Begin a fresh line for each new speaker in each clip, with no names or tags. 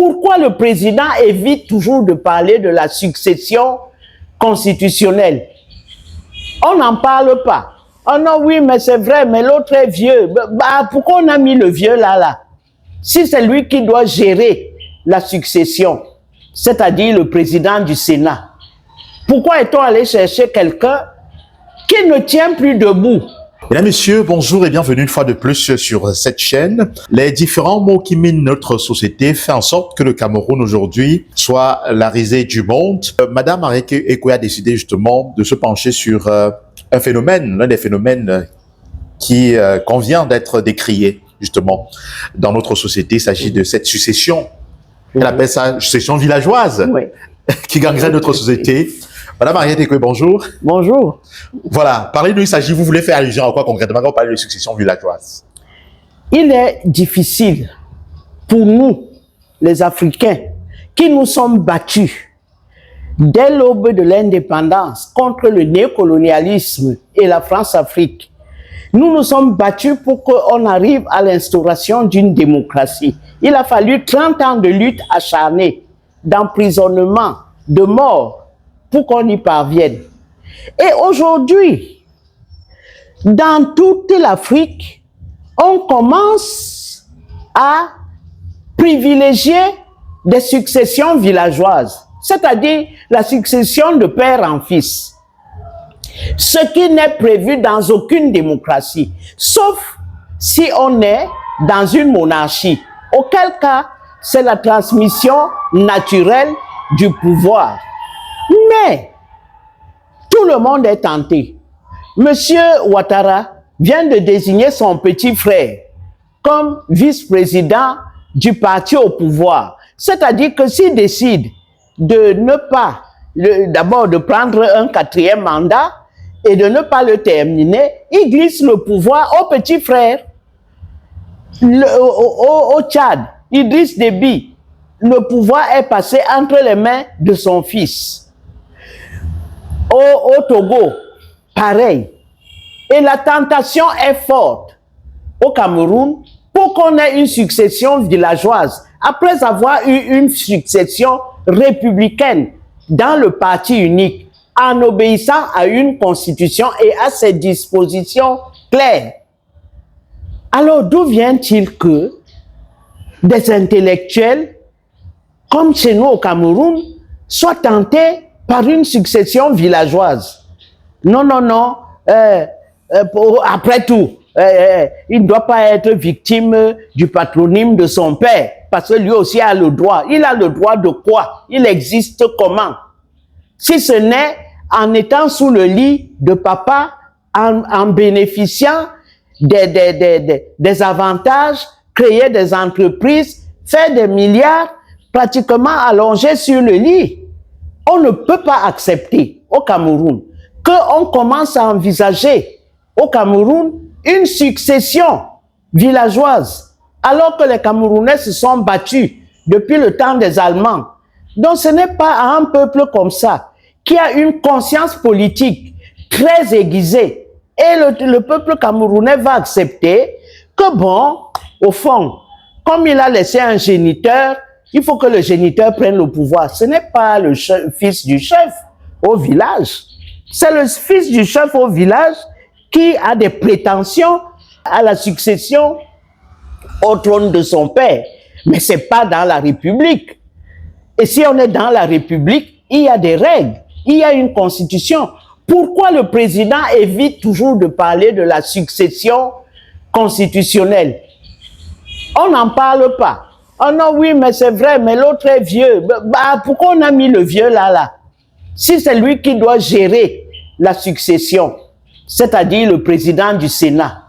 Pourquoi le président évite toujours de parler de la succession constitutionnelle? On n'en parle pas. Oh non, oui, mais c'est vrai, mais l'autre est vieux. Pourquoi on a mis le vieux là? Si c'est lui qui doit gérer la succession, c'est-à-dire le président du Sénat, pourquoi est-on allé chercher quelqu'un qui ne tient plus debout?
Mesdames, Messieurs, bonjour et bienvenue une fois de plus sur cette chaîne. Les différents maux qui minent notre société font en sorte que le Cameroun aujourd'hui soit la risée du monde. Madame Mariette Ekoé a décidé justement de se pencher sur un phénomène, l'un des phénomènes qui convient d'être décrié justement dans notre société. Il s'agit de cette succession. Elle appelle ça succession villageoise, oui, qui gangrène notre société. Madame Mariette Ekoé, bonjour.
Bonjour.
Voilà, parlez-nous, vous voulez faire allusion à quoi concrètement quand vous parlez de succession villageoise?
Il est difficile pour nous, les Africains, qui nous sommes battus dès l'aube de l'indépendance contre le néocolonialisme et la France-Afrique. Nous nous sommes battus pour qu'on arrive à l'instauration d'une démocratie. Il a fallu 30 ans de lutte acharnée, d'emprisonnement, de mort, pour qu'on y parvienne. Et aujourd'hui, dans toute l'Afrique, on commence à privilégier des successions villageoises, c'est-à-dire la succession de père en fils. Ce qui n'est prévu dans aucune démocratie, sauf si on est dans une monarchie, auquel cas c'est la transmission naturelle du pouvoir. Mais tout le monde est tenté. Monsieur Ouattara vient de désigner son petit frère comme vice-président du parti au pouvoir. C'est-à-dire que s'il décide de ne pas, d'abord de prendre un 4e mandat et de ne pas le terminer, il glisse le pouvoir au petit frère. Au Tchad, Idriss Déby, le pouvoir est passé entre les mains de son fils. Au Togo, pareil. Et la tentation est forte au Cameroun pour qu'on ait une succession villageoise. Après avoir eu une succession républicaine dans le parti unique, en obéissant à une constitution et à ses dispositions claires. Alors d'où vient-il que des intellectuels, comme chez nous au Cameroun, soient tentés par une succession villageoise? Non, non, non. Après tout, il ne doit pas être victime du patronyme de son père, parce que lui aussi a le droit. Il a le droit de quoi? Il existe comment? Si ce n'est en étant sous le lit de papa, en bénéficiant des avantages, créer des entreprises, faire des milliards, pratiquement allongés sur le lit. On ne peut pas accepter au Cameroun qu'on commence à envisager au Cameroun une succession villageoise, alors que les Camerounais se sont battus depuis le temps des Allemands. Donc ce n'est pas à un peuple comme ça, qui a une conscience politique très aiguisée, et le peuple camerounais va accepter que bon, au fond, comme il a laissé un géniteur, il faut que le géniteur prenne le pouvoir. Ce n'est pas le fils du chef au village. C'est le fils du chef au village qui a des prétentions à la succession au trône de son père. Mais ce n'est pas dans la République. Et si on est dans la République, il y a des règles, il y a une constitution. Pourquoi le président évite toujours de parler de la succession constitutionnelle? On n'en parle pas. Oh non, oui, mais c'est vrai, mais l'autre est vieux. Pourquoi on a mis le vieux là? Si c'est lui qui doit gérer la succession, c'est-à-dire le président du Sénat,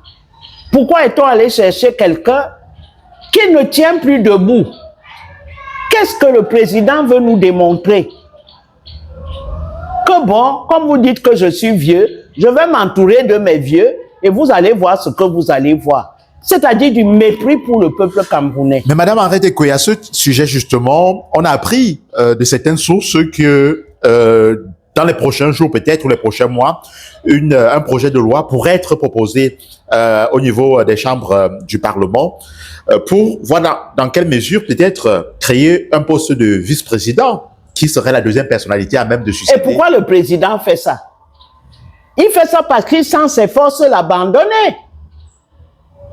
pourquoi est-on allé chercher quelqu'un qui ne tient plus debout? Qu'est-ce que le président veut nous démontrer? Que bon, comme vous dites que je suis vieux, je vais m'entourer de mes vieux et vous allez voir ce que vous allez voir. C'est-à-dire du mépris pour le peuple camerounais.
Mais Madame Mariette Ekoé, à ce sujet justement, on a appris de certaines sources que dans les prochains jours peut-être ou les prochains mois, un projet de loi pourrait être proposé au niveau des chambres du Parlement pour voir dans quelle mesure peut-être créer un poste de vice-président qui serait la deuxième personnalité à même de susciter.
Et pourquoi le président fait ça? Il fait ça parce qu'il sent ses forces l'abandonner.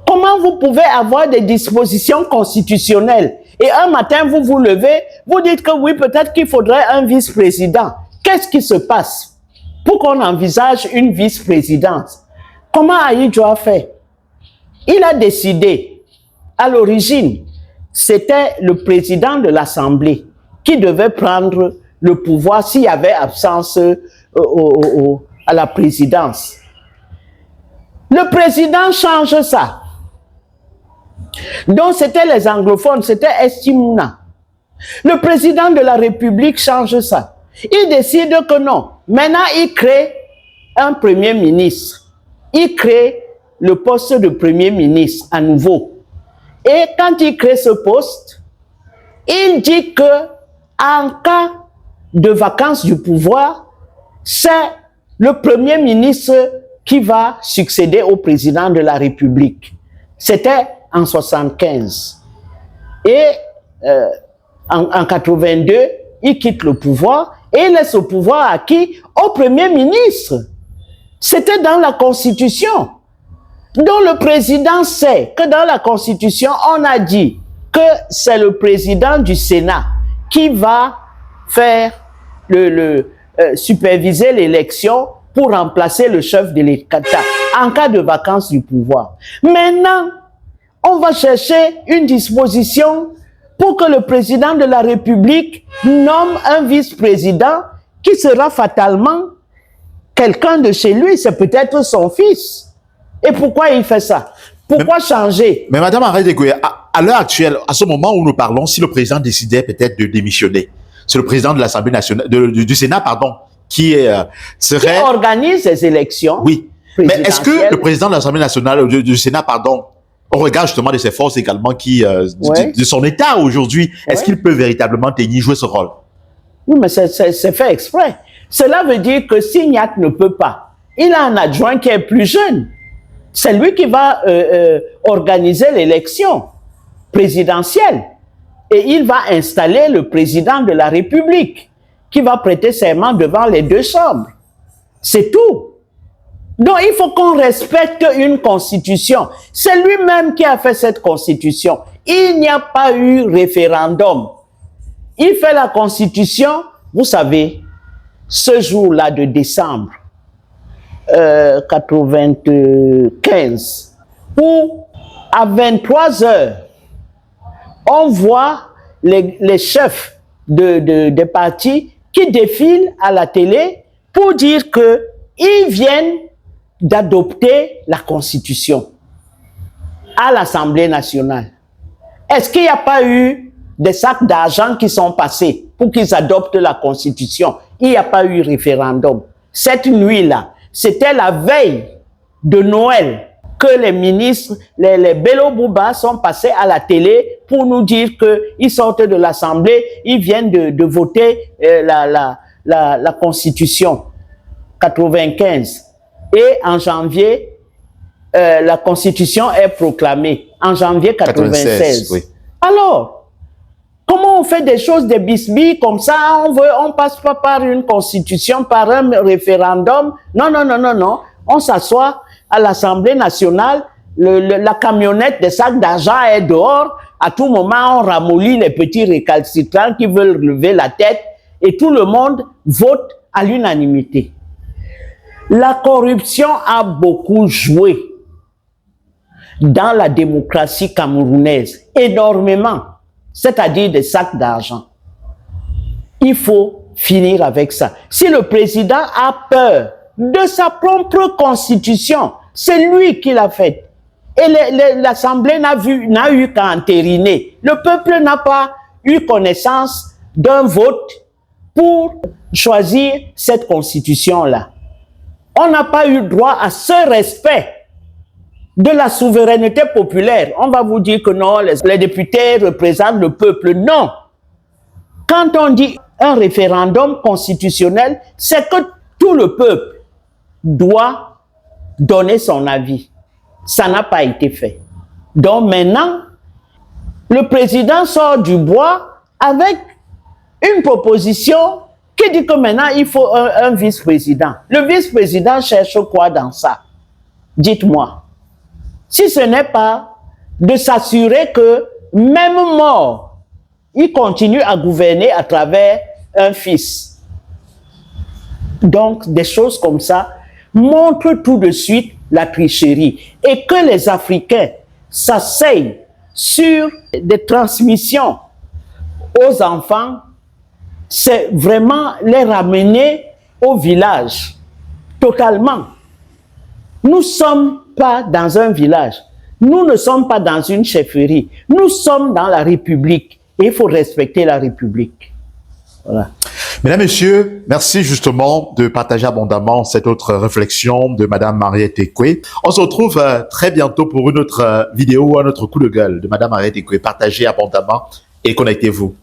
Comment vous pouvez avoir des dispositions constitutionnelles et un matin vous vous levez, vous dites que oui, peut-être qu'il faudrait un vice-président. Qu'est-ce qui se passe pour qu'on envisage une vice-présidence? Comment Ahidjo a fait? Il a décidé, à l'origine, c'était le président de l'Assemblée qui devait prendre le pouvoir s'il y avait absence à la présidence. Le président change ça. Donc c'était les anglophones, c'était Estimna. Le président de la République change ça. Il décide que non. Maintenant, il crée un premier ministre. Il crée le poste de premier ministre à nouveau. Et quand il crée ce poste, il dit que en cas de vacance du pouvoir, c'est le premier ministre qui va succéder au président de la République. C'était en 75. Et en 82, il quitte le pouvoir et il laisse le pouvoir à qui? Au premier ministre. C'était dans la Constitution. Donc le président sait que dans la Constitution, on a dit que c'est le président du Sénat qui va faire superviser l'élection pour remplacer le chef de l'État en cas de vacance du pouvoir. Maintenant, on va chercher une disposition pour que le président de la République nomme un vice-président qui sera fatalement quelqu'un de chez lui, c'est peut-être son fils. Et pourquoi il fait ça? Pourquoi changer?
Mais Madame Arédégoé, à l'heure actuelle, à ce moment où nous parlons, si le président décidait peut-être de démissionner, c'est le président de l'Assemblée nationale, du Sénat, pardon, qui
organise les élections.
Oui. Mais est-ce que le président de l'Assemblée nationale, du Sénat, pardon, au regard justement de ses forces également de son état aujourd'hui, est-ce qu'il peut véritablement jouer ce rôle?
Oui, mais c'est fait exprès. Cela veut dire que si Nyat ne peut pas, il a un adjoint qui est plus jeune. C'est lui qui va organiser l'élection présidentielle. Et il va installer le président de la République qui va prêter serment devant les deux chambres. C'est tout. Donc, il faut qu'on respecte une constitution. C'est lui-même qui a fait cette constitution. Il n'y a pas eu référendum. Il fait la constitution, vous savez, ce jour-là de décembre 95, où à 23 heures, on voit les chefs des partis qui défilent à la télé pour dire qu'ils viennent d'adopter la Constitution à l'Assemblée nationale. Est-ce qu'il n'y a pas eu des sacs d'argent qui sont passés pour qu'ils adoptent la Constitution? Il n'y a pas eu référendum. Cette nuit-là, c'était la veille de Noël que les ministres, les Bello Bouba sont passés à la télé pour nous dire qu'ils sortent de l'Assemblée, ils viennent de voter la Constitution 95. Et en janvier, la Constitution est proclamée. En janvier 96. Oui. Alors, comment on fait des choses de bisbilles comme ça? On passe pas par une Constitution, par un référendum. Non, non, non, non, non. On s'assoit à l'Assemblée nationale, la camionnette des sacs d'argent est dehors. À tout moment, on ramollit les petits récalcitrants qui veulent lever la tête et tout le monde vote à l'unanimité. La corruption a beaucoup joué dans la démocratie camerounaise, énormément, c'est-à-dire des sacs d'argent. Il faut finir avec ça. Si le président a peur de sa propre constitution, c'est lui qui l'a faite. Et l'Assemblée n'a eu qu'à entériner. Le peuple n'a pas eu connaissance d'un vote pour choisir cette constitution-là. On n'a pas eu droit à ce respect de la souveraineté populaire. On va vous dire que non, les députés représentent le peuple. Non. Quand on dit un référendum constitutionnel, c'est que tout le peuple doit donner son avis. Ça n'a pas été fait. Donc maintenant, le président sort du bois avec une proposition qui dit que maintenant il faut un vice-président. Le vice-président cherche quoi dans ça? Dites-moi. Si ce n'est pas de s'assurer que même mort, il continue à gouverner à travers un fils. Donc des choses comme ça montrent tout de suite la tricherie. Et que les Africains s'asseyent sur des transmissions aux enfants, c'est vraiment les ramener au village, totalement. Nous ne sommes pas dans un village, nous ne sommes pas dans une chefferie, nous sommes dans la République et il faut respecter la République. Voilà.
Mesdames, Messieurs, merci justement de partager abondamment cette autre réflexion de Madame Mariette Ekwe. On se retrouve très bientôt pour une autre vidéo, un autre coup de gueule de Madame Mariette Ekwe. Partagez abondamment et connectez-vous.